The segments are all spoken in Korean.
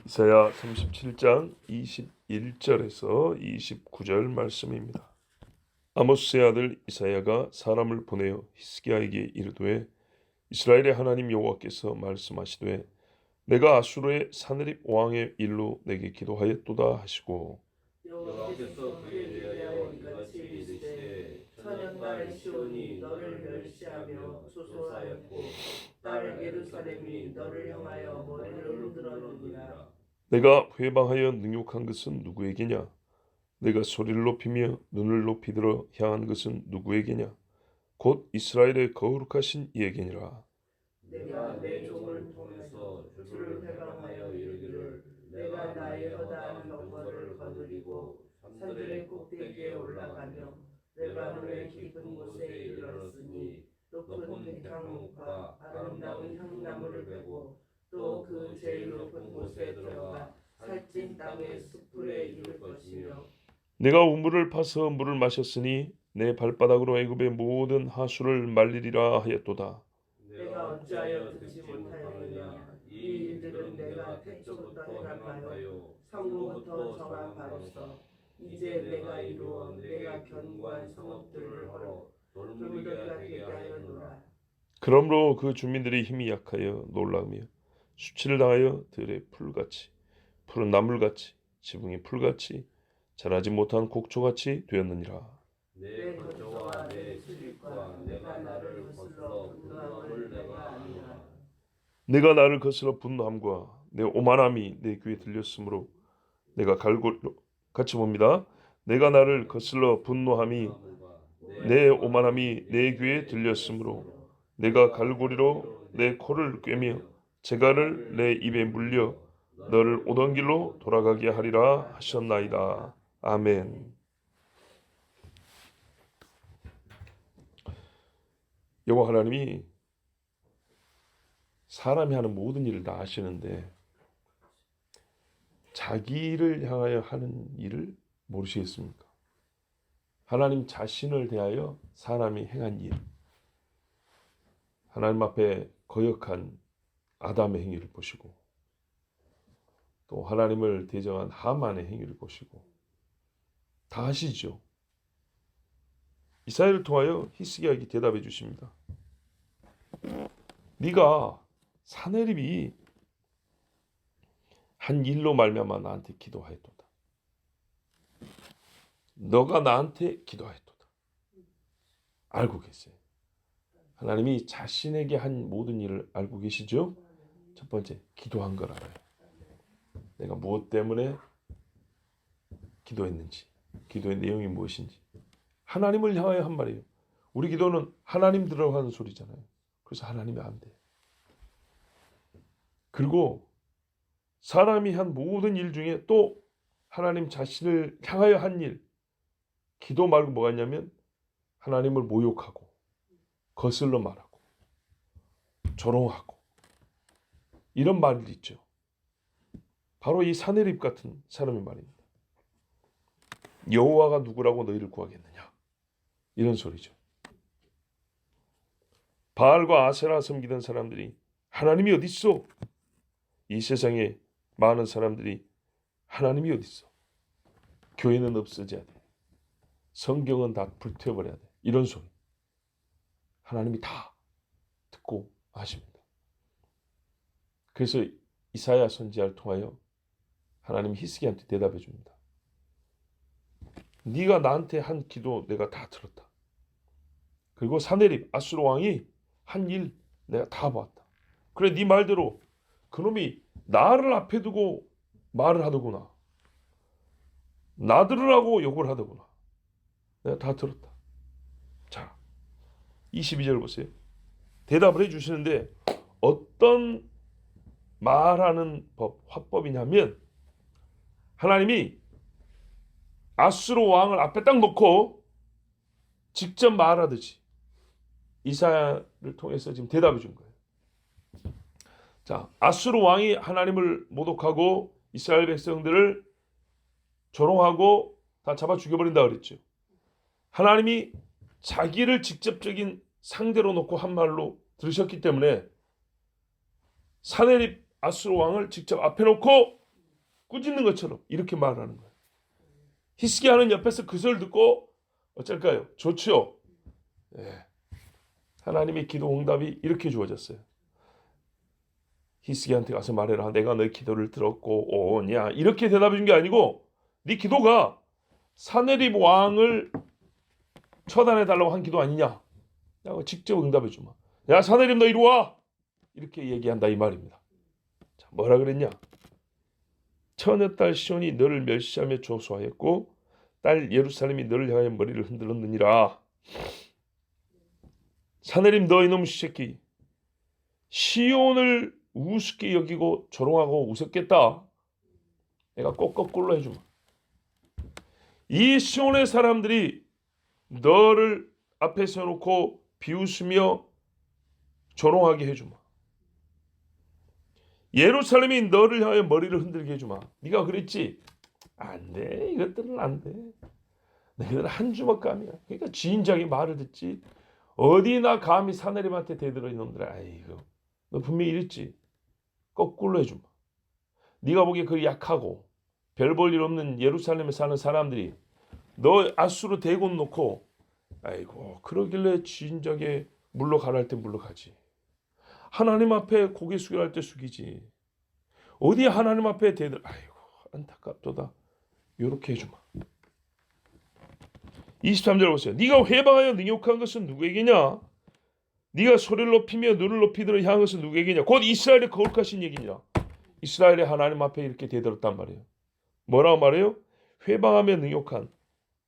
이사야 37장 21절에서 29절 말씀입니다. 아모스의 아들 이사야가 사람을 보내어 히스기야에게 이르되 이스라엘의 하나님 여호와께서 말씀하시되 내가 아수르의 사느립 왕의 일로 내게 기도하였도다 하시고 여호와께서 그에 대하여 이같이 이르시되 천년날 시온이 너를 멸시하며 소소하였고 딸 예루살렘이 너를 향하여 머리를 흔들었느니라. 내가 회방하여 능욕한 것은 누구에게냐? 내가 소리를 높이며 눈을 높이 들어 향한 것은 누구에게냐? 곧 이스라엘의 거룩하신 이에게니라. 내가 내 종을 통해서 주를 회방하여 이르기를 내가 나의 허다한 경거를 거느리고 산들의 꼭대기에 올라가며 레바논의 깊은 곳에 이르렀으니 높은 백향목과 아름다운 향나무를 베고 또 그 제일 높은 곳에 들어가 살찐 땅의 숲풀에 이를 것이며 내가 우물을 파서 물을 마셨으니 내 발바닥으로 애굽의 모든 하수를 말리리라 하였도다. 내가 어찌하여 듣지 못하였느냐. 이 일들은 내가 태초부터 행한 바요 상고부터 정한 바로서 이제 내가 이루어 내가 견고한 성읍들을 헐어 돌무더기가 되게 하였노라. 그러므로 그 주민들이 힘이 약하여 놀라며 수치를 당하여 들의 풀같이 푸른 나물같이 지붕의 풀같이 자라지 못한 곡초같이 되었느니라. 내 거처와 내 수립과 내가 나를 거슬러 분노함을 내가 아노라. 내가 나를 거슬러 분노함과 내 오만함이 내 귀에 들렸으므로 내가 갈고리로 같이 봅니다. 내가 나를 거슬러 분노함이 내 오만함이 내 귀에 들렸으므로 내가 갈고리로 내 코를 꿰며 재갈을 내 입에 물려 너를 오던 길로 돌아가게 하리라 하셨나이다. 아멘. 여호와 하나님이 사람이 하는 모든 일을 다 아시는데 자기를 향하여 하는 일을 모르시겠습니까? 하나님 자신을 대하여 사람이 행한 일, 하나님 앞에 거역한 아담의 행위를 보시고 또 하나님을 대적한 하만의 행위를 보시고 다 아시죠? 이사야를 통하여 히스기야에게 대답해 주십니다. 네가 사내립이 한 일로 말미암아 나한테 기도하였도다. 너가 나한테 기도하였도다. 알고 계세요. 하나님이 자신에게 한 모든 일을 알고 계시죠? 첫 번째, 기도한 걸 알아요. 내가 무엇 때문에 기도했는지, 기도의 내용이 무엇인지. 하나님을 향하여 한 말이에요. 우리 기도는 하나님 들으라고 하는 소리잖아요. 그래서 하나님이 안 돼요. 그리고 사람이 한 모든 일 중에 또 하나님 자신을 향하여 한 일, 기도 말고 뭐가 있냐면 하나님을 모욕하고 거슬러 말하고 조롱하고 이런 말이 있죠. 바로 이 사내립 같은 사람의 말입니다. 여호와가 누구라고 너희를 구하겠느냐, 이런 소리죠. 바알과 아세라 섬기던 사람들이 하나님이 어디 있어? 이 세상에 많은 사람들이 하나님이 어디 있어? 교회는 없어져야 돼. 성경은 다 불태워버려야 돼. 이런 소리. 하나님이 다 듣고 하십니다. 그래서 이사야 선지자를 통하여 하나님이 히스기야한테 대답해 줍니다. 네가 나한테 한 기도 내가 다 들었다. 그리고 사네립 아수르 왕이 한 일 내가 다 봤다. 그래, 네 말대로 그놈이 나를 앞에 두고 말을 하더구나. 나 들으라고 욕을 하더구나. 내가 다 들었다. 자, 22절 보세요. 대답을 해주시는데 어떤 말하는 화법이냐면 하나님이 아수르 왕을 앞에 딱 놓고 직접 말하듯이 이사야를 통해서 지금 대답해 준 거예요. 자, 아수르 왕이 하나님을 모독하고 이스라엘 백성들을 조롱하고 다 잡아 죽여버린다 그랬죠. 하나님이 자기를 직접적인 상대로 놓고 한 말로 들으셨기 때문에 사네립 아수르 왕을 직접 앞에 놓고 꾸짖는 것처럼 이렇게 말하는 거예요. 히스기야는 옆에서 그 소리를 듣고 어쩔까요? 좋죠. 예. 하나님의 기도 응답이 이렇게 주어졌어요. 히스기야한테 가서 말해라. 내가 너의 기도를 들었고 오냐. 이렇게 대답해 준 게 아니고 네 기도가 사네립 왕을 처단해 달라고 한 기도 아니냐. 라고 직접 응답해 주마. 야 사네립 너 이리 와. 이렇게 얘기한다 이 말입니다. 자, 뭐라 그랬냐? 처녀딸 시온이 너를 멸시하며 조소하였고 딸 예루살렘이 너를 향하여 머리를 흔들었느니라. 사네립 너 이놈 새끼, 시온을 우습게 여기고 조롱하고 웃었겠다. 내가 꼭 거꾸로 해주마. 이 시온의 사람들이 너를 앞에 세워놓고 비웃으며 조롱하게 해주마. 예루살렘이 너를 향하여 머리를 흔들게 해주마. 네가 그랬지? 안 돼. 이것들은 안 돼. 너희들은 한 주먹 감이야. 그러니까 진작에 말을 듣지. 어디나 감히 사내림한테 대들어 이놈들아. 아이고, 너 분명히 이랬지. 거꾸로 해주마. 네가 보기에 그 약하고 별 볼 일 없는 예루살렘에 사는 사람들이 너 아수로 대군 놓고 아이고 그러길래 진작에 물러가라 할 때 물러가지. 하나님 앞에 고개 숙여라 할 때 숙이지. 어디 하나님 앞에 대들 아이고 안타깝도다. 요렇게 해주마. 23절 보세요. 네가 회방하여 능욕한 것은 누구에게냐? 네가 소리를 높이며 눈을 높이들어 향한 것은 누구에게냐? 곧 이스라엘의 거룩하신 얘기니라. 이스라엘의 하나님 앞에 이렇게 대들었단 말이에요. 뭐라고 말해요? 회방하며 능욕한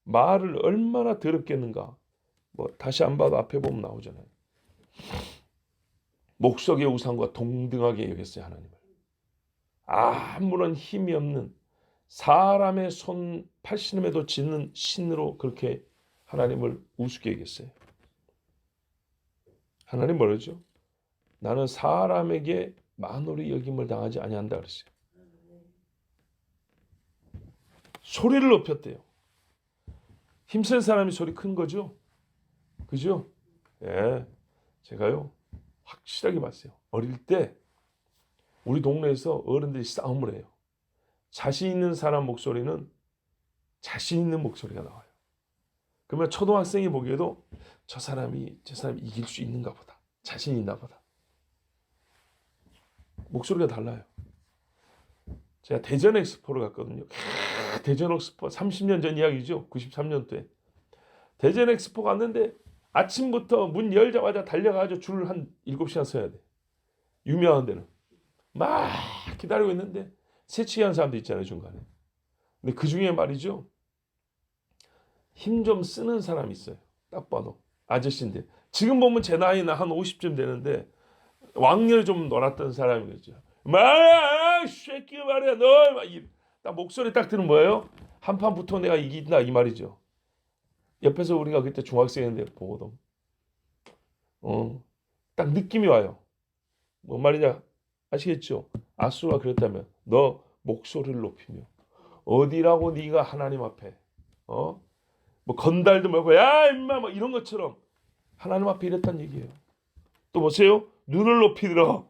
말을 얼마나 더럽겠는가. 뭐 다시 안 봐도 앞에 보면 나오잖아요. 목석의 우상과 동등하게 여겼어요. 하나님을. 아무런 힘이 없는 사람의 손 팔씨름에도 짓는 신으로 그렇게 하나님을 우습게 여겼어요. 하나님 뭐라죠? 나는 사람에게 만홀히 여김을 당하지 아니한다 그랬어요. 소리를 높였대요. 힘센 사람이 소리 큰 거죠? 그죠? 예, 제가요 확실하게 봤어요. 어릴 때 우리 동네에서 어른들이 싸움을 해요. 자신 있는 사람 목소리는 자신 있는 목소리가 나와요. 그러면 초등학생이 보기에도 저 사람이 이길 수 있는가 보다. 자신 있나 보다. 목소리가 달라요. 제가 대전 엑스포를 갔거든요. 대전 엑스포 30년 전 이야기죠. 93년도에. 대전 엑스포 갔는데 아침부터 문 열자마자 달려가지고 줄을 한 7시간 서야 돼. 유명한 데는. 막 기다리고 있는데 새치기한 사람도 있잖아요. 중간에. 근데 그 중에 말이죠. 힘 좀 쓰는 사람이 있어요. 딱 봐도. 아저씨인데. 지금 보면 제 나이는 한 50쯤 되는데 왕년에 좀 놀았던 사람이겠죠. 막 쉐끼 말이야 너. 딱 목소리 딱 들으면 뭐예요? 한판 붙어 내가 이긴다 이 말이죠. 옆에서 우리가 그때 중학생인데 보거든. 딱 느낌이 와요. 뭔 말이냐 아시겠죠? 아수가 그랬다면 너 목소리를 높이며 어디라고 네가 하나님 앞에 뭐 건달도 말고 야 임마 뭐 이런 것처럼 하나님 앞에 이랬단 얘기예요. 또 보세요. 눈을 높이 들어.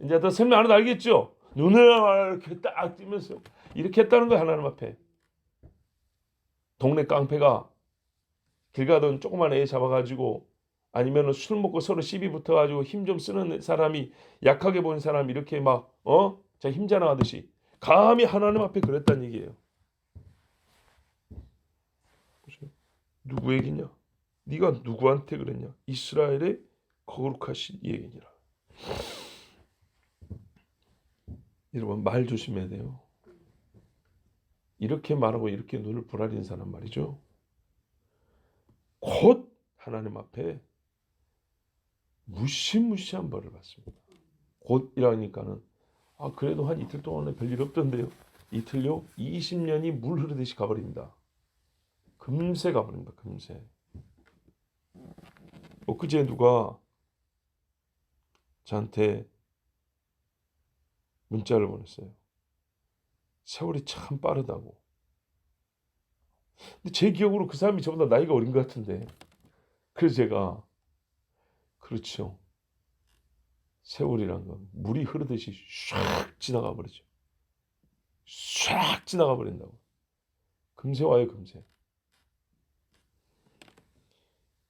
이제 더 설명 안 해도 알겠죠? 눈을 이렇게 딱 뜨면서 이렇게 했다는 거예요. 하나님 앞에. 동네 깡패가 길 가던 조그만 애 잡아가지고 아니면 술 먹고 서로 시비 붙어가지고 힘 좀 쓰는 사람이 약하게 보는 사람이 이렇게 막 자 힘 자랑하듯이 감히 하나님 앞에 그랬단 얘기예요. 누구에게냐? 네가 누구한테 그랬냐? 이스라엘의 거룩하신 이에게니라. 여러분 말 조심해야 돼요. 이렇게 말하고 이렇게 눈을 부라리는 사람 말이죠. 곧 하나님 앞에 무시무시한 벌을 받습니다. 곧이라니까는 그래도 한 이틀 동안에 별일 없던데요. 이틀요? 20년이 물 흐르듯이 가버립니다. 금세 가버립니다. 금세. 엊그제 누가 저한테 문자를 보냈어요. 세월이 참 빠르다고. 근데 제 기억으로 그 사람이 저보다 나이가 어린 것 같은데. 그래서 제가 그렇죠. 세월이란 건 물이 흐르듯이 샥 지나가 버리죠. 쫙 지나가 버린다고. 금세 와요, 금세.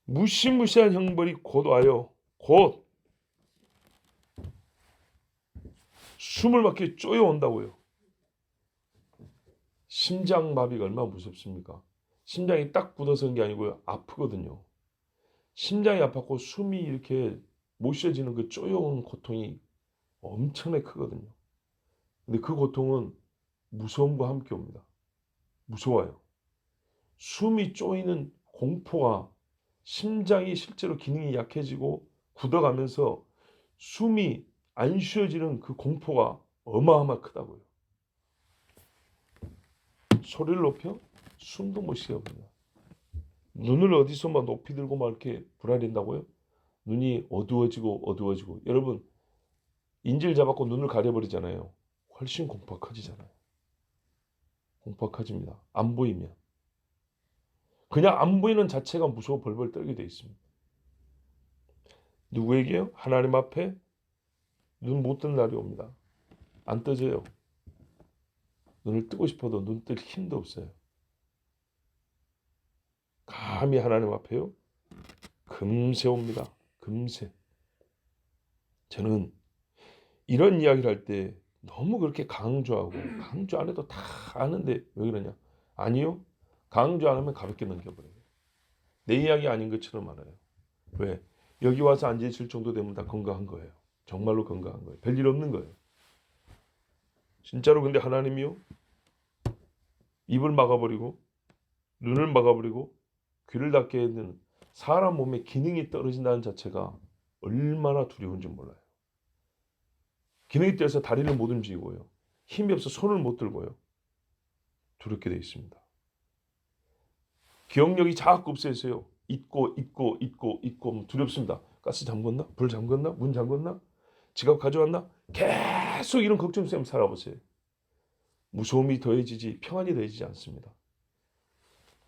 무시무시한 형벌이 곧 와요. 곧 숨을 막히게 쪼여온다고요. 심장마비가 얼마나 무섭습니까? 심장이 딱 굳어서는 게 아니고요. 아프거든요. 심장이 아팠고 숨이 이렇게 못 쉬어지는 그 쪼여오는 고통이 엄청나게 크거든요. 근데 그 고통은 무서움과 함께 옵니다. 무서워요. 숨이 쪼이는 공포가 심장이 실제로 기능이 약해지고 굳어가면서 숨이 안 쉬어지는 그 공포가 어마어마 크다고요. 소리를 높여 숨도 못 쉬어버려요. 눈을 어디서 막 높이 들고 막 이렇게 불안해진다고요? 눈이 어두워지고 여러분 인질 잡았고 눈을 가려버리잖아요. 훨씬 공포가 커지잖아요. 공포가 커집니다. 안 보이면. 그냥 안 보이는 자체가 무서워 벌벌 떨게 돼 있습니다. 누구에게요? 하나님 앞에 눈 못 뜬 날이 옵니다. 안 떠져요. 눈을 뜨고 싶어도 눈 뜰 힘도 없어요. 감히 하나님 앞에요? 금세 옵니다. 금세. 저는 이런 이야기를 할 때 너무 그렇게 강조하고 강조 안 해도 다 아는데 왜 그러냐? 아니요. 강조 안 하면 가볍게 넘겨버려요. 내 이야기 아닌 것처럼 알아요. 왜? 여기 와서 앉아있을 정도 되면 다 건강한 거예요. 정말로 건강한 거예요. 별일 없는 거예요. 진짜로. 근데 하나님이요? 입을 막아버리고 눈을 막아버리고 귀를 닫게 하는 사람 몸의 기능이 떨어진다는 자체가 얼마나 두려운지 몰라요. 기능이 떨어져서 다리를 못 움직이고요. 힘이 없어 손을 못 들고요. 두렵게 되어 있습니다. 기억력이 자꾸 없어져요. 잊고 두렵습니다. 가스 잠궜나? 불 잠궜나? 문 잠궜나? 지갑 가져왔나? 계속 이런 걱정 속에 살아보세요. 무서움이 더해지지 평안이 더해지지 않습니다.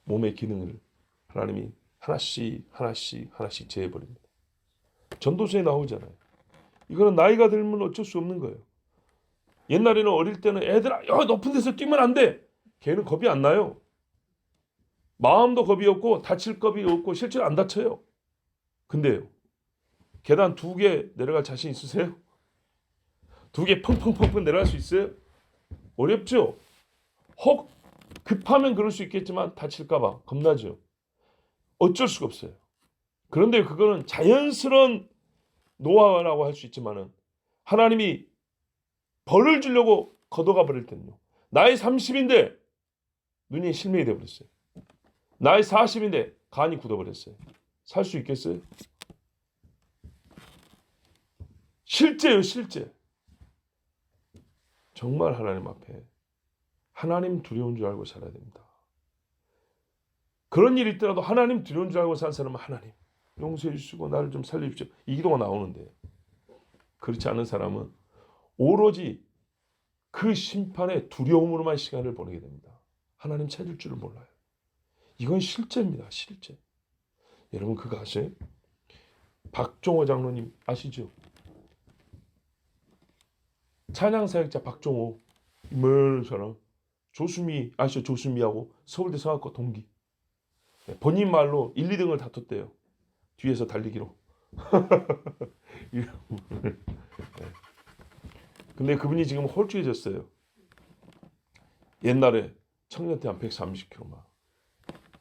몸의 기능을 하나님이 하나씩 제해버립니다. 전도서에 나오잖아요. 이거는 나이가 들면 어쩔 수 없는 거예요. 옛날에는 어릴 때는 애들아 높은 데서 뛰면 안 돼. 걔는 겁이 안 나요. 마음도 겁이 없고 다칠 겁이 없고 실제로 안 다쳐요. 근데요. 계단 2개 내려갈 자신 있으세요? 2개 펑펑펑펑 내려갈 수 있어요? 어렵죠? 혹 급하면 그럴 수 있겠지만 다칠까 봐 겁나죠. 어쩔 수가 없어요. 그런데 그거는 자연스러운 노하우라고 할 수 있지만은 하나님이 벌을 주려고 걷어가 버릴 때는요. 나이 30인데 눈이 실명이 되어버렸어요. 나이 40인데 간이 굳어버렸어요. 살 수 있겠어요? 실제요, 실제. 정말 하나님 앞에 하나님 두려운 줄 알고 살아야 됩니다. 그런 일이 있더라도 하나님 두려운 줄 알고 사는 사람은 하나님 용서해 주시고 나를 좀 살려주십시오. 이 기도가 나오는데 그렇지 않은 사람은 오로지 그 심판의 두려움으로만 시간을 보내게 됩니다. 하나님 찾을 줄을 몰라요. 이건 실제입니다. 실제. 여러분 그거 아세요? 박종호 장로님 아시죠? 찬양사역자 박종호 이만한 사람. 조수미 아시죠? 조수미하고 서울대 성악과 동기. 본인 말로 1, 2등을 다퉜대요. 뒤에서 달리기로. 근데 그분이 지금 홀쭉해졌어요. 옛날에 청년 때 한 130kg만.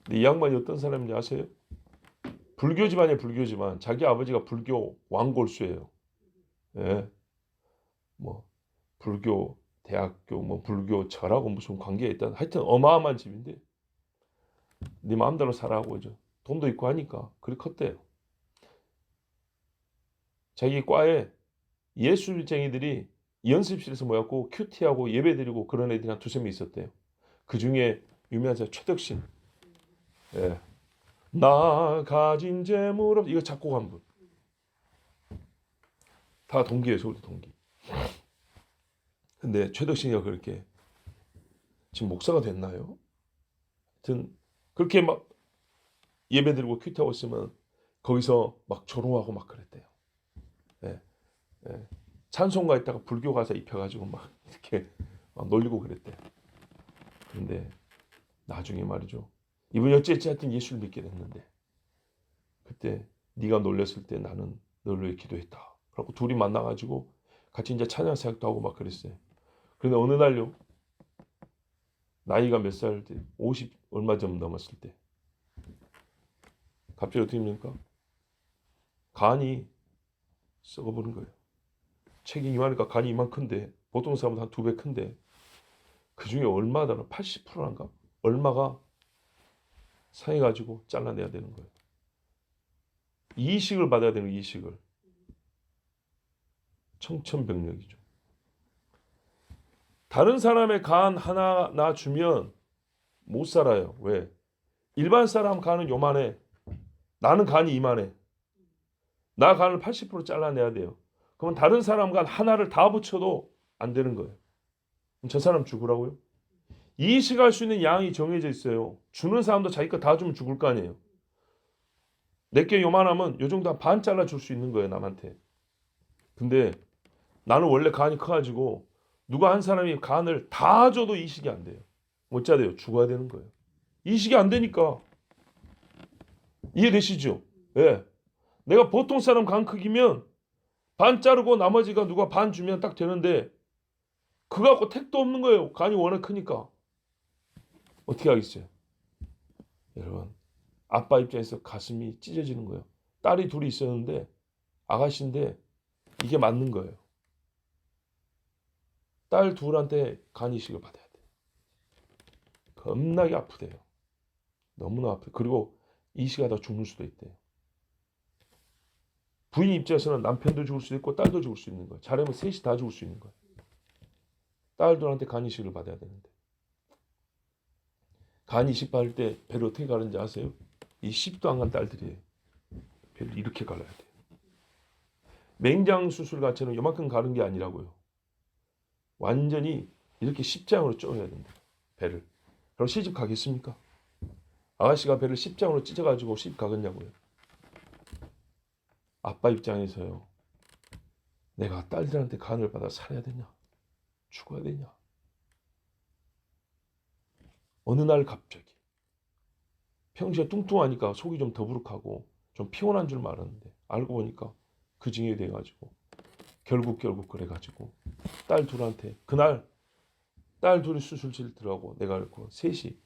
근데 이 양반이 어떤 사람인지 아세요? 불교 집안이에요. 불교 집안. 자기 아버지가 불교 왕골수예요. 예. 뭐 불교 대학교 뭐 불교 절하고 무슨 관계가 있다. 하여튼 어마어마한 집인데 네 마음대로 살아하고 이제 돈도 있고 하니까 그렇게 컸대요. 자기 과에 예술쟁이들이 연습실에서 모였고 큐티하고 예배드리고 그런 애들이 한 2-3명 있었대요. 그 중에 유명한 사람 최덕신. 예. 나 가진 재물 없 이거 작곡한 분. 다 동기예요. 서울대 동기. 근데 최덕신이가 그렇게 지금 목사가 됐나요? 하여튼 그렇게 막 예배드리고 큐티하고 있으면 거기서 막 조롱하고 막 그랬대요. 예. 예. 찬송가 있다가 불교 가사 입혀가지고 막 이렇게 막 놀리고 그랬대요. 근데 나중에 말이죠. 이분이 어찌어찌 하여튼 예수를 믿게 됐는데 그때 네가 놀렸을 때 나는 너를 위해 기도했다. 그래갖고 둘이 만나가지고 같이 이제 찬양 사역도 하고 막 그랬어요. 그런데 어느 날요. 나이가 몇 살 때? 50 얼마 좀 넘었을 때 갑자기 어떻게 됩니까? 간이 썩어버린 거예요. 책이 이만하니까 간이 이만큰데 보통 사람보다 한 2배 큰데 그중에 얼마다 80%인가? 얼마가 상해가지고 잘라내야 되는 거예요. 이식을 받아야 되는 이식을. 청천벽력이죠. 다른 사람의 간 하나 나 주면 못 살아요. 왜? 일반 사람 간은 요만해. 나는 간이 이만해. 나 간을 80% 잘라내야 돼요. 그러면 다른 사람 간 하나를 다 붙여도 안 되는 거예요. 그럼 저 사람 죽으라고요? 이식할 수 있는 양이 정해져 있어요. 주는 사람도 자기 거 다 주면 죽을 거 아니에요. 내게 요만하면 요 정도 한 반 잘라줄 수 있는 거예요. 남한테. 근데 나는 원래 간이 커가지고 누가 한 사람이 간을 다 줘도 이식이 안 돼요. 못 자돼요. 죽어야 되는 거예요. 이식이 안 되니까. 이해되시죠? 예. 내가 보통 사람 간 크기면 반 자르고 나머지가 누가 반 주면 딱 되는데 그거 갖고 택도 없는 거예요. 간이 워낙 크니까. 어떻게 하겠어요? 여러분, 아빠 입장에서 가슴이 찢어지는 거예요. 딸이 둘이 있었는데 아가씨인데 이게 맞는 거예요. 딸 둘한테 간 이식을 받아야 돼. 겁나게 아프대요. 너무나 아프대요. 그리고 이식하다 죽는 수도 있대요. 부인 입장에서는 남편도 죽을 수도 있고 딸도 죽을 수 있는 거예요. 잘하면 셋이 다 죽을 수 있는 거예요. 딸들한테 간 이식을 받아야 되는데. 간 이식 받을 때 배를 어떻게 가는지 아세요? 이 10도 안 간 딸들이에요. 배를 이렇게 갈아야 돼요. 맹장 수술 같이는 요만큼 가는 게 아니라고요. 완전히 이렇게 십장으로 쪼여야 된다. 배를. 그럼 시집 가겠습니까? 아가씨가 배를 십장으로 찢어가지고 시집 가겠냐고요. 아빠 입장에서요. 내가 딸들한테 간을 받아 살아야 되냐? 죽어야 되냐? 어느 날 갑자기 평소에 뚱뚱하니까 속이 좀 더부룩하고 좀 피곤한 줄 알았는데 알고 보니까 그 징이 돼가지고 결국 그래가지고 딸 둘한테 그날 딸 둘이 수술실 들어가고 내가 그랬고 셋이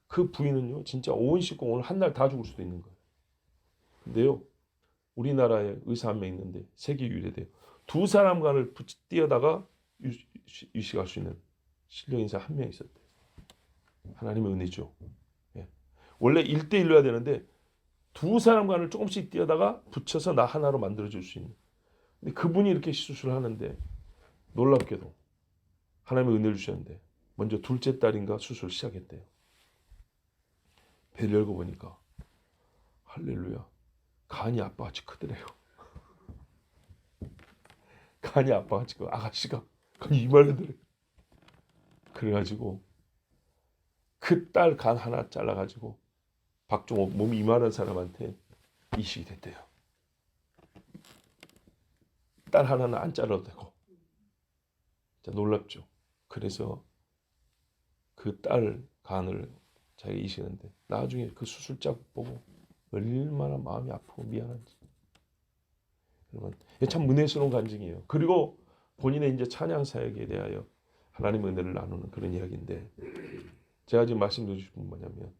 그 부인은요 진짜 온 식구 오늘 한 날 다 죽을 수도 있는 거예요. 근데요 우리나라에 의사 한 명 있는데 세계 유일해요. 두 사람 간을 띄어다가 유식할 수 있는 신령 인사 한 명 있었대요. 하나님의 은혜죠. 예. 원래 1대1로 해야 되는데 두 사람 간을 조금씩 띄어다가 붙여서 나 하나로 만들어줄 수 있는. 근데 그분이 이렇게 수술을 하는데 놀랍게도 하나님의 은혜를 주셨는데 먼저 둘째 딸인가 수술 시작했대요. 배를 열고 보니까 할렐루야 간이 아빠같이 크더래요. 간이 아빠같이 크 아가씨가 간이 이만하더래요. 그래가지고 그 딸 간 하나 잘라가지고 박종호 몸이 이만한 사람한테 이식이 됐대요. 딸 하나는 안 잘라도 되고. 진짜 놀랍죠. 그래서 그 딸 간을 자기가 이식했는데 나중에 그 수술자 보고 얼마나 마음이 아프고 미안한지. 여러분, 참 은혜스러운 간증이에요. 그리고 본인의 이제 찬양 사역에 대하여 하나님의 은혜를 나누는 그런 이야기인데 제가 지금 말씀드리고 싶은 건 뭐냐면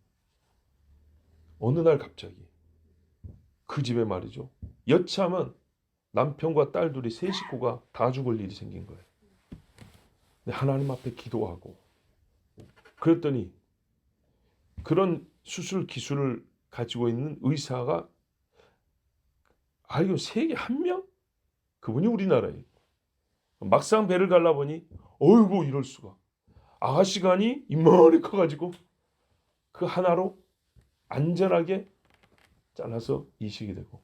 어느 날 갑자기 그 집에 말이죠. 여차하면 남편과 딸 둘이 세 식구가 다 죽을 일이 생긴 거예요. 근데 하나님 앞에 기도하고 그랬더니 그런 수술 기술을 가지고 있는 의사가 알고 세계 한 명? 그분이 우리나라에 막상 배를 갈라보니 어이구 이럴 수가 아가씨 간이 이만히 커가지고 그 하나로 안전하게 잘라서 이식이 되고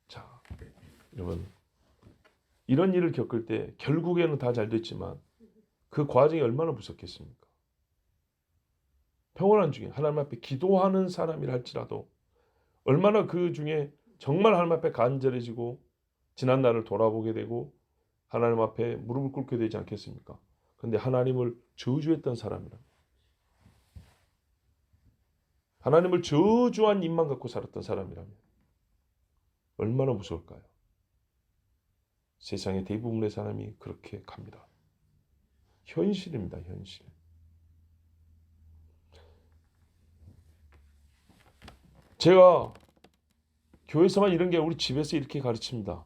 자 여러분 이런 일을 겪을 때 결국에는 다 잘 됐지만 그 과정이 얼마나 무섭겠습니까? 평온한 중에 하나님 앞에 기도하는 사람이라 할지라도 얼마나 그 중에 정말 하나님 앞에 간절해지고 지난 날을 돌아보게 되고 하나님 앞에 무릎을 꿇게 되지 않겠습니까? 근데 하나님을 저주했던 사람이라. 하나님을 저주한 입만 갖고 살았던 사람이라면 얼마나 무서울까요? 세상의 대부분의 사람이 그렇게 갑니다. 현실입니다. 현실. 제가 교회에서만 이런 게 우리 집에서 이렇게 가르칩니다.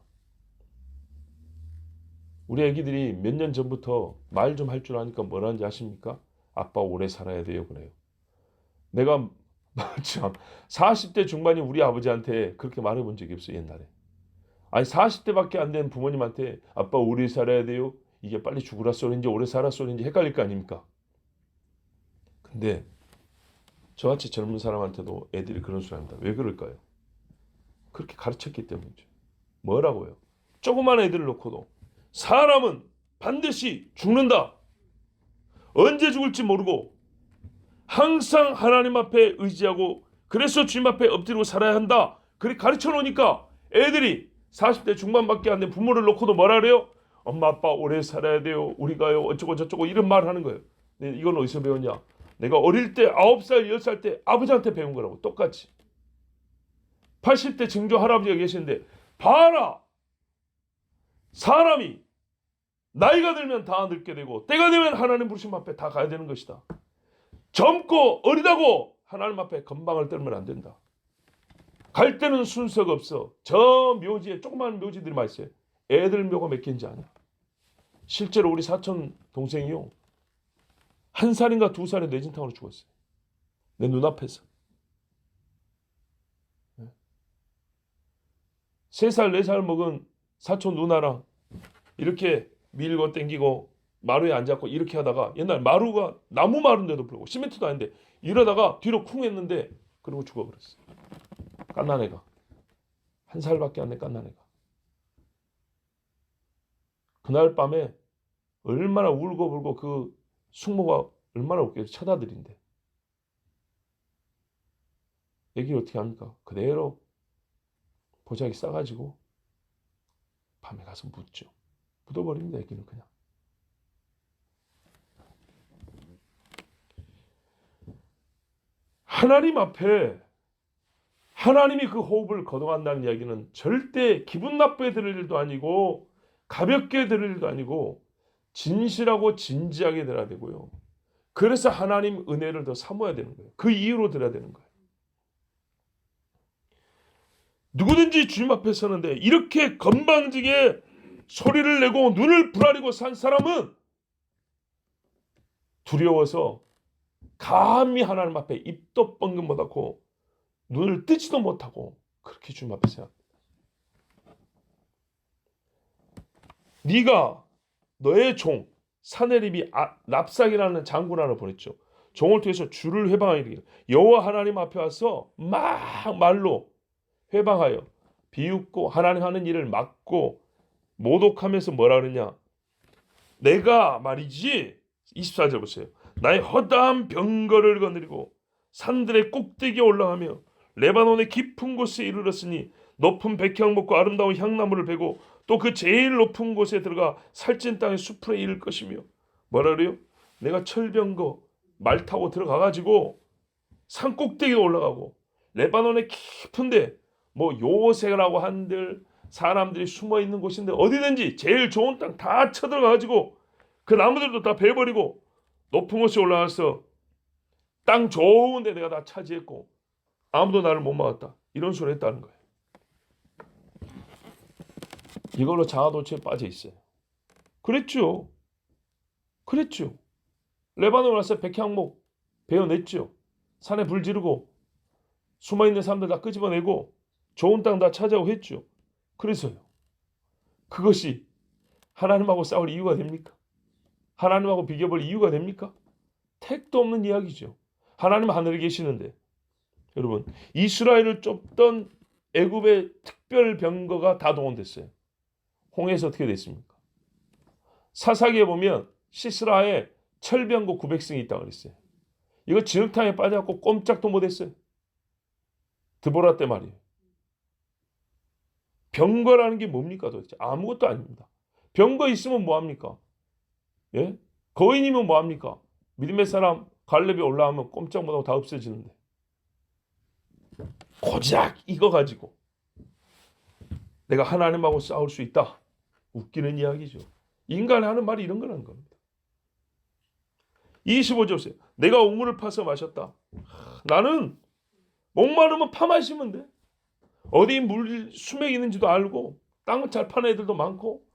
우리 애기들이 몇 년 전부터 말 좀 할 줄 아니까 뭐라는지 아십니까? 아빠 오래 살아야 돼요 그래요. 내가 참 40대 중반이 우리 아버지한테 그렇게 말해본 적이 없어요 옛날에. 아니 40대밖에 안 된 부모님한테 아빠 오래 살아야 돼요. 이게 빨리 죽으라 소리인지 오래 살아 소리인지 헷갈릴 거 아닙니까? 근데 저같이 젊은 사람한테도 애들이 그런 소리 합니다. 왜 그럴까요? 그렇게 가르쳤기 때문이죠. 뭐라고요? 조그만 애들을 놓고도 사람은 반드시 죽는다. 언제 죽을지 모르고 항상 하나님 앞에 의지하고 그래서 주님 앞에 엎드리고 살아야 한다. 그렇게 가르쳐 놓으니까 애들이 40대 중반밖에 안 된 부모를 놓고도 뭐라 그래요? 엄마 아빠 오래 살아야 돼요. 우리가요 어쩌고 저쩌고 이런 말을 하는 거예요. 근데 이건 어디서 배웠냐? 내가 어릴 때 9살 10살 때 아버지한테 배운 거라고 똑같이. 80대 증조 할아버지가 계시는데 봐라. 사람이 나이가 들면 다 늙게 되고 때가 되면 하나님 부르심 앞에 다 가야 되는 것이다. 젊고 어리다고 하나님 앞에 건방을 떨면 안 된다. 갈 때는 순서가 없어. 저 묘지에 조그마한 묘지들이 많이 있어요. 애들 묘가 몇 개인지 아냐? 실제로 우리 사촌 동생이요. 1살인가 2살에 뇌진탕으로 죽었어요. 내 눈앞에서. 3살 4살 먹은 사촌 누나랑 이렇게 밀고 땡기고 마루에 앉았고 이렇게 하다가 옛날 마루가 나무 마루인데도 불구하고 시멘트도 아닌데 이러다가 뒤로 쿵 했는데 그리고 죽어버렸어. 갓난애가. 1살밖에 안 된 갓난애가. 그날 밤에 얼마나 울고불고 그 숙모가 얼마나 웃겨서 쳐다들인데 애기 어떻게 합니까? 그대로 보자기 싸가지고 밤에 가서 묻죠. 묻어버립니다. 애기는 그냥. 하나님 앞에 하나님이 그 호흡을 거둬간다는 이야기는 절대 기분 나쁘게 들을 일도 아니고 가볍게 들을 일도 아니고 진실하고 진지하게 들어야 되고요. 그래서 하나님 은혜를 더 사모해야 되는 거예요. 그 이유로 들어야 되는 거예요. 누구든지 주님 앞에 서는데 이렇게 건방지게 소리를 내고 눈을 부라리고 산 사람은 두려워서 감히 하나님 앞에 입도 뻥긋 못하고 눈을 뜨지도 못하고 그렇게 주님 앞에 서야 합니다. 네가 너의 종 사내립이 랍삭이라는 장군 하나 보냈죠. 종을 통해서 주를 회방하기 여호와 하나님 앞에 와서 막 말로 회방하여 비웃고 하나님 하는 일을 막고 모독하면서 뭐라 그러냐? 내가 말이지 24절 보세요. 나의 허다한 병거를 거느리고 산들의 꼭대기에 올라가며 레바논의 깊은 곳에 이르렀으니 높은 백향 먹고 아름다운 향나무를 베고 또 그 제일 높은 곳에 들어가 살찐 땅의 숲으로 이를 것이며 뭐라 그래요? 내가 철병거 말 타고 들어가가지고 산 꼭대기에 올라가고 레바논의 깊은데 뭐 요새라고 한들 사람들이 숨어 있는 곳인데 어디든지 제일 좋은 땅 다 쳐들어가가지고 그 나무들도 다 베버리고 높은 곳에 올라가서 땅 좋은데 내가 다 차지했고 아무도 나를 못 막았다. 이런 소리 했다는 거예요. 이걸로 자아도취에 빠져 있어요. 그랬죠. 그랬죠. 레바논 와서 백향목 베어냈죠. 산에 불 지르고 숨어있는 사람들 다 끄집어내고 좋은 땅 다 찾아오고 했죠. 그래서요. 그것이 하나님하고 싸울 이유가 됩니까? 하나님하고 비교볼 이유가 됩니까? 택도 없는 이야기죠. 하나님은 하늘에 계시는데 여러분 이스라엘을 쫓던 애굽의 특별 병거가 다 동원됐어요. 홍해에서 어떻게 됐습니까? 사사기에 보면 시스라에 철병거 900승이 있다고 그랬어요. 이거 진흙탕에 빠져갖고 꼼짝도 못했어요. 드보라 때 말이에요. 병거라는 게 뭡니까 도대체? 아무것도 아닙니다. 병거 있으면 뭐합니까? 예? 거인이면 뭐합니까? 믿음의 사람 갈렙이 올라오면 꼼짝 못하고 다 없어지는데 고작 이거 가지고 내가 하나님하고 싸울 수 있다. 웃기는 이야기죠. 인간이 하는 말이 이런 거라는 겁니다. 25절 보세요. 내가 우물을 파서 마셨다. 나는 목마르면 파 마시면 돼. 어디 물 수맥이 있는지도 알고 땅을 잘 파는 애들도 많고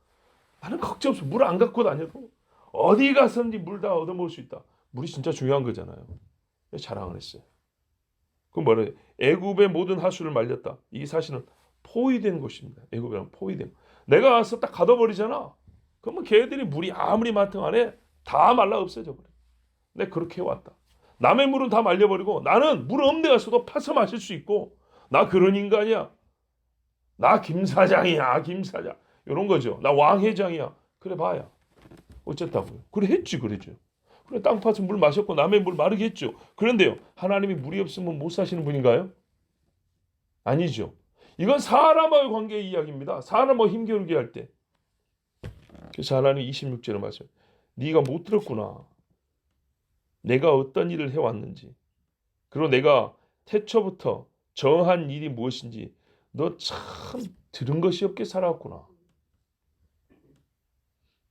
나는 걱정 없어. 물 안 갖고 다녀도 어디 가서든지 물 다 얻어먹을 수 있다. 물이 진짜 중요한 거잖아요. 자랑을 했어요. 그럼 뭐래? 애굽의 모든 하수를 말렸다. 이게 사실은 포위된 곳입니다. 애굽이랑 포위된. 내가 와서 딱 가둬버리잖아. 그러면 걔들이 물이 아무리 많든 간에 다 말라 없어져 버려. 내가 그렇게 해왔다. 남의 물은 다 말려버리고 나는 물 없는 데 가서도 파서 마실 수 있고 나 그런 인간이야. 나 김사장이야. 김사장. 이런 거죠. 나 왕회장이야. 그래 봐야. 어쨌다고요. 그래 했지 그러죠. 그래 땅 파서 물 마셨고 남의 물 마르게 했죠. 그런데요. 하나님이 물이 없으면 못 사시는 분인가요? 아니죠. 이건 사람과의 관계의 이야기입니다. 사람과 힘겨루게 할 때. 그래서 하나님 26절에 말씀. 네가 못 들었구나. 내가 어떤 일을 해왔는지. 그리고 내가 태초부터 정한 일이 무엇인지 너 참 들은 것이 없게 살아왔구나.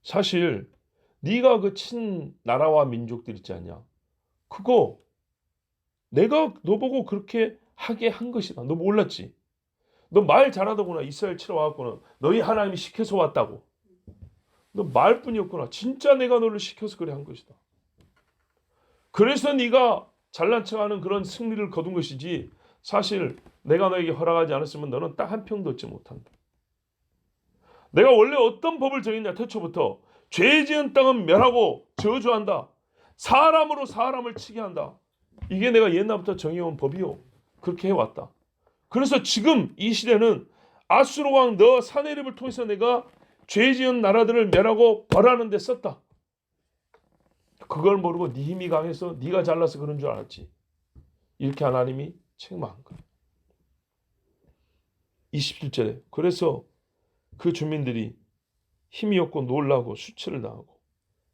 사실 네가 그 친 나라와 민족들 있지 않냐. 그거 내가 너 보고 그렇게 하게 한 것이다. 너 몰랐지? 너 말 잘하더구나. 이스라엘 치러 와갖고는 너희 하나님이 시켜서 왔다고. 너 말뿐이었구나. 진짜 내가 너를 시켜서 그래 한 것이다. 그래서 네가 잘난 척하는 그런 승리를 거둔 것이지 사실 내가 너에게 허락하지 않았으면 너는 딱 한 평도 얻지 못한다. 내가 원래 어떤 법을 정했냐 태초부터 죄 지은 땅은 멸하고 저주한다. 사람으로 사람을 치게 한다. 이게 내가 옛날부터 정해온 법이요. 그렇게 해왔다. 그래서 지금 이 시대는 아수르 왕 너 사네립을 통해서 내가 죄 지은 나라들을 멸하고 벌하는 데 썼다. 그걸 모르고 네 힘이 강해서 네가 잘나서 그런 줄 알았지. 이렇게 하나님이 책망한 거예요. 27절에 그래서 그 주민들이 힘이 없고 놀라고 수치를 당하고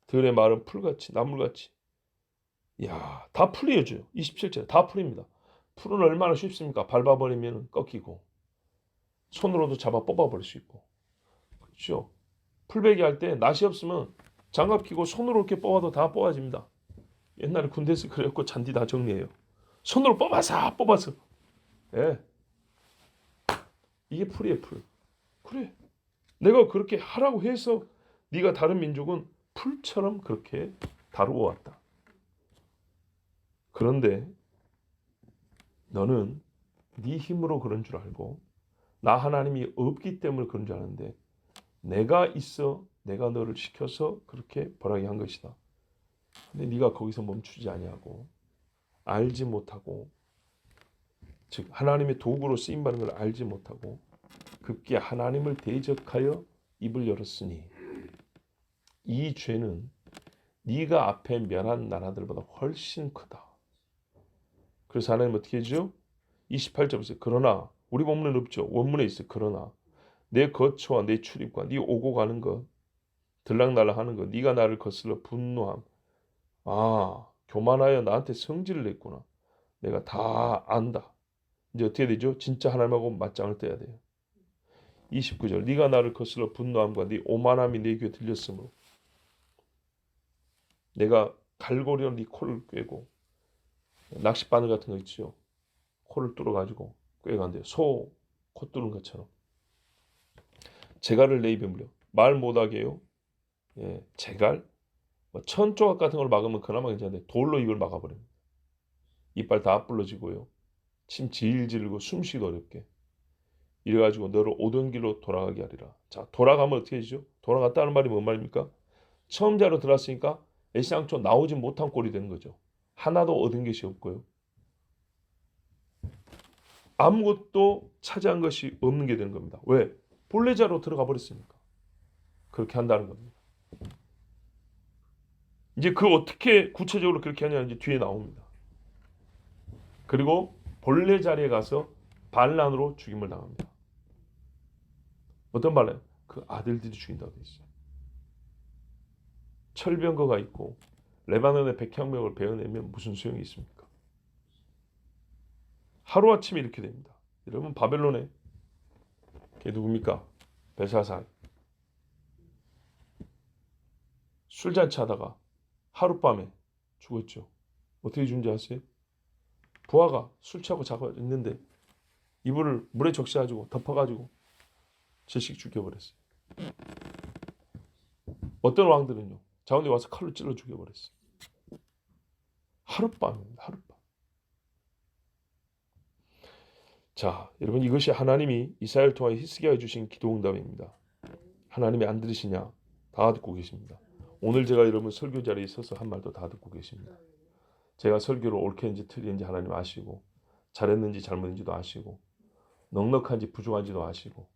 들의 말은 풀같이 나물같이 야, 다 풀이어줘요. 27절에 다 풀입니다. 풀은 얼마나 쉽습니까? 밟아버리면 꺾이고 손으로도 잡아 뽑아버릴 수 있고 그렇죠. 풀베기 할 때 낫이 없으면 장갑 끼고 손으로 이렇게 뽑아도 다 뽑아집니다. 옛날에 군대에서 그랬고 잔디 다 정리해요. 손으로 뽑아서 예. 이게 풀이에요. 풀. 그래. 내가 그렇게 하라고 해서 네가 다른 민족은 풀처럼 그렇게 다루어 왔다. 그런데 너는 네 힘으로 그런 줄 알고 나 하나님이 없기 때문에 그런 줄 아는데 내가 있어 내가 너를 시켜서 그렇게 벌하게 한 것이다. 근데 네가 거기서 멈추지 아니하고 알지 못하고 즉 하나님의 도구로 쓰임받는 걸 알지 못하고 급기 하나님을 대적하여 입을 열었으니 이 죄는 네가 앞에 멸한 나라들보다 훨씬 크다. 그래서 하나님 어떻게 해줘? 28절 보세요. 그러나 우리 본문은 없죠. 원문에 있어요. 그러나 내 거처와 내 출입과 네 오고 가는 것 들락날락 하는 것 네가 나를 거슬러 분노함. 아 교만하여 나한테 성질을 냈구나. 내가 다 안다. 이제 어떻게 되죠? 진짜 하나님하고 맞짱을 떠야 돼요. 29절 네가 나를 거슬러 분노함과 네 오만함이 내 귀에 들렸으므로 내가 갈고리로 네 코를 꿰고 낚싯바늘 같은 거 있죠. 코를 뚫어가지고 꿰간대요. 소 코 뚫은 것처럼 재갈을 내 입에 물려 말 못하게 해요. 예, 재갈 뭐 천조각 같은 걸 막으면 그나마 괜찮은데 돌로 입을 막아버립니다. 이빨 다 불러지고요. 침 질질 흘고 숨쉬기도 어렵게 이래가지고 너를 오던 길로 돌아가게 하리라. 자 돌아가면 어떻게 되죠? 돌아갔다는 말이 뭔 말입니까? 처음 자로 들어왔으니까 애시당초 나오지 못한 꼴이 되는 거죠. 하나도 얻은 것이 없고요. 아무것도 차지한 것이 없는 게 되는 겁니다. 왜? 본래 자로 들어가 버렸으니까. 그렇게 한다는 겁니다. 이제 그 어떻게 구체적으로 그렇게 하냐는 이제 뒤에 나옵니다. 그리고 본래 자리에 가서 반란으로 죽임을 당합니다. 어떤 반란? 그 아들들이 죽인다고 되어 있어요. 철병거가 있고 레바논의 백향목을 베어내면 무슨 소용이 있습니까? 하루아침에 이렇게 됩니다. 여러분, 바벨론에 걔 누굽니까? 벨사살. 술잔치 하다가 하룻밤에 죽었죠. 어떻게 죽은지 아세요? 부하가 술 취하고 자고 있는데 이불을 물에 적셔가지고 덮어가지고 질식 죽여버렸어요. 어떤 왕들은요, 자운데 와서 칼로 찔러 죽여버렸어요. 하룻밤입니다. 하룻밤. 자, 여러분, 이것이 하나님이 이사야를 통하여 히스기야에 주신 기도응답입니다. 하나님이 안 들으시냐? 다 듣고 계십니다. 오늘 제가 여러분 설교 자리에 서서 한 말도 다 듣고 계십니다. 제가 설교를 옳게인지 틀린지 하나님 아시고, 잘했는지 잘못했는지도 아시고, 넉넉한지 부족한지도 아시고,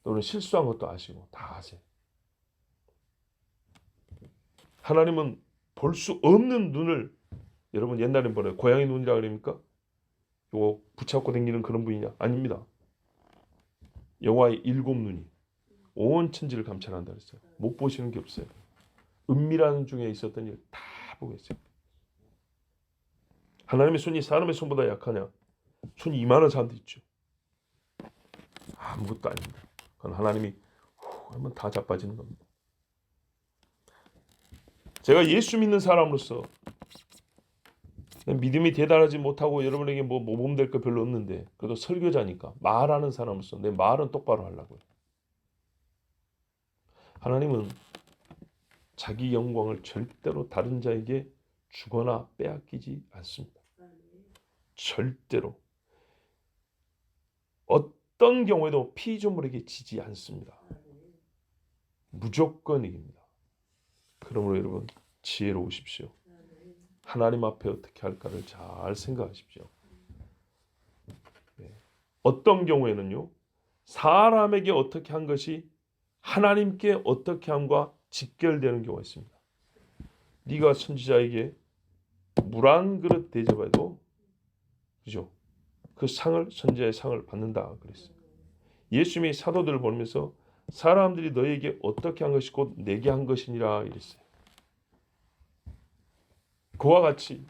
또는 실수한 것도 아시고 다 아세요. 하나님은 볼 수 없는 눈을, 여러분 옛날에 뭐래요? 고양이 눈이라 그럽니까? 요거 붙잡고 다니는 그런 분이냐? 아닙니다. 여호와의 7눈이 온 천지를 감찰한다 그랬어요. 못 보시는 게 없어요. 은밀한 중에 있었던 일 다 보고 있어요. 하나님의 손이 사람의 손보다 약하냐? 손이 이만한 사람도 있죠. 아무것도 아닙니다. 그건 하나님이 하면 다 자빠지는 겁니다. 제가 예수 믿는 사람으로서 믿음이 대단하지 못하고 여러분에게 뭐 모범될 거 별로 없는데, 그래도 설교자니까 말하는 사람으로서 내 말은 똑바로 하려고요. 하나님은 자기 영광을 절대로 다른 자에게 주거나 빼앗기지 않습니다. 절대로. 어떤 경우에도 피조물에게 지지 않습니다. 무조건 이깁니다. 그러므로 여러분, 지혜로우십시오. 하나님 앞에 어떻게 할까를 잘 생각하십시오. 어떤 경우에는요, 사람에게 어떻게 한 것이 하나님께 어떻게 함과 직결되는 경우가 있습니다. 네가 선지자에게 물 한 그릇 대접해도, 그죠? 그 상을, 선지자의 상을 받는다 그랬어요. 예수님이 사도들을 보면서 사람들이 너에게 어떻게 한 것이 곧 내게 한 것이니라 이랬어요. 그와 같이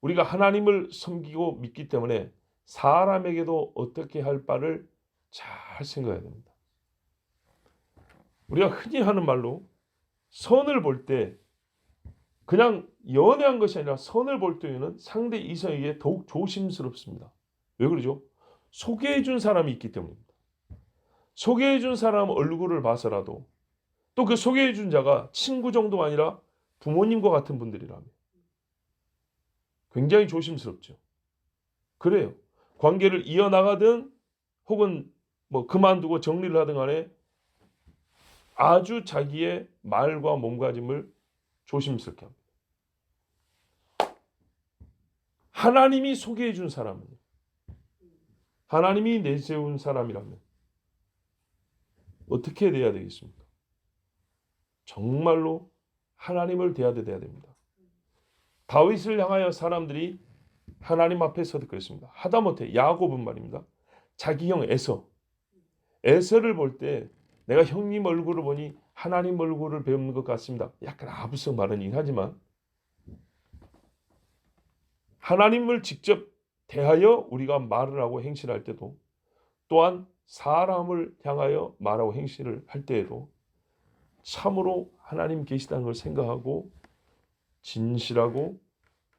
우리가 하나님을 섬기고 믿기 때문에 사람에게도 어떻게 할 바를 잘 생각해야 됩니다. 우리가 흔히 하는 말로 선을 볼 때 그냥 연애한 것이 아니라 선을 볼 때에는 상대 이성에게 더욱 조심스럽습니다. 왜 그러죠? 소개해 준 사람이 있기 때문입니다. 소개해 준 사람 얼굴을 봐서라도, 또 그 소개해 준 자가 친구 정도가 아니라 부모님과 같은 분들이라면 굉장히 조심스럽죠. 그래요. 관계를 이어나가든 혹은 뭐 그만두고 정리를 하든 간에 아주 자기의 말과 몸가짐을 조심스럽게 합니다. 하나님이 소개해 준 사람은, 하나님이 내세운 사람이라면 어떻게 돼야 되겠습니까? 정말로 하나님을 대해야 됩니다. 다윗을 향하여 사람들이 하나님 앞에 서도 그랬습니다. 하다못해 야곱은 말입니다. 자기 형 에서를 볼 때 내가 형님 얼굴을 보니 하나님 얼굴을 배우는 것 같습니다. 약간 아부성 발언이긴 하지만 하나님을 직접 대하여 우리가 말을 하고 행실을 할 때도, 또한 사람을 향하여 말하고 행실을 할 때에도 참으로 하나님 계시다는 걸 생각하고 진실하고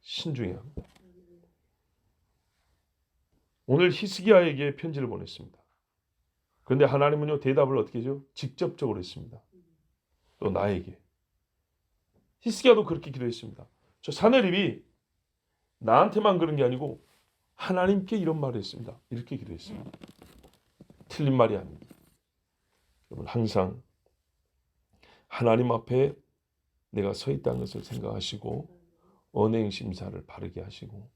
신중해야 합니다. 오늘 히스기야에게 편지를 보냈습니다. 그런데 하나님은요, 대답을 어떻게 하죠? 직접적으로 했습니다. 또 나에게. 히스기야도 그렇게 기도했습니다. 저 사내립이 나한테만 그런 게 아니고 하나님께 이런 말을 했습니다. 이렇게 기도했습니다. 틀린 말이 아닙니다. 여러분, 항상 하나님 앞에 내가 서 있다는 것을 생각하시고 언행 심사를 바르게 하시고,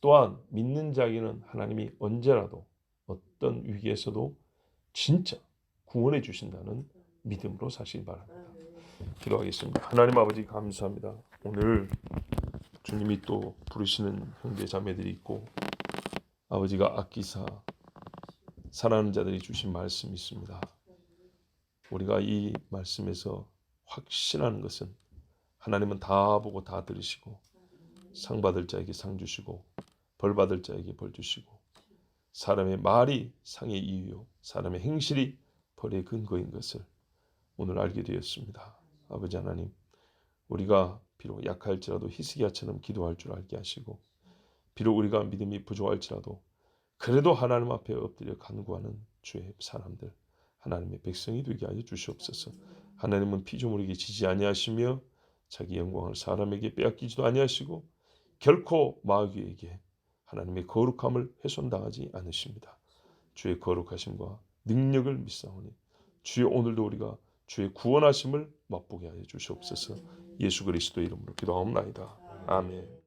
또한 믿는 자에게는 하나님이 언제라도 어떤 위기에서도 진짜 구원해 주신다는 믿음으로 사시기 바랍니다. 기도하겠습니다. 하나님 아버지, 감사합니다. 오늘 주님이 또 부르시는 형제 자매들이 있고, 아버지가 아끼사 사랑하는 자들이 주신 말씀이 있습니다. 우리가 이 말씀에서 확신하는 것은 하나님은 다 보고 다 들으시고 상 받을 자에게 상 주시고 벌 받을 자에게 벌 주시고 사람의 말이 상의 이유요 사람의 행실이 벌의 근거인 것을 오늘 알게 되었습니다. 아버지 하나님, 우리가 비록 약할지라도 히스기야처럼 기도할 줄 알게 하시고 비록 우리가 믿음이 부족할지라도 그래도 하나님 앞에 엎드려 간구하는 주의 사람들, 하나님의 백성이 되게 하여 주시옵소서. 하나님은 피조물에게 지지 아니하시며 자기 영광을 사람에게 빼앗기지도 아니하시고 결코 마귀에게 하나님의 거룩함을 훼손당하지 않으십니다. 주의 거룩하심과 능력을 믿사오니 주의 오늘도 우리가 주의 구원하심을 맛보게 하여 주시옵소서. 예수 그리스도의 이름으로 기도하옵나이다. 아멘.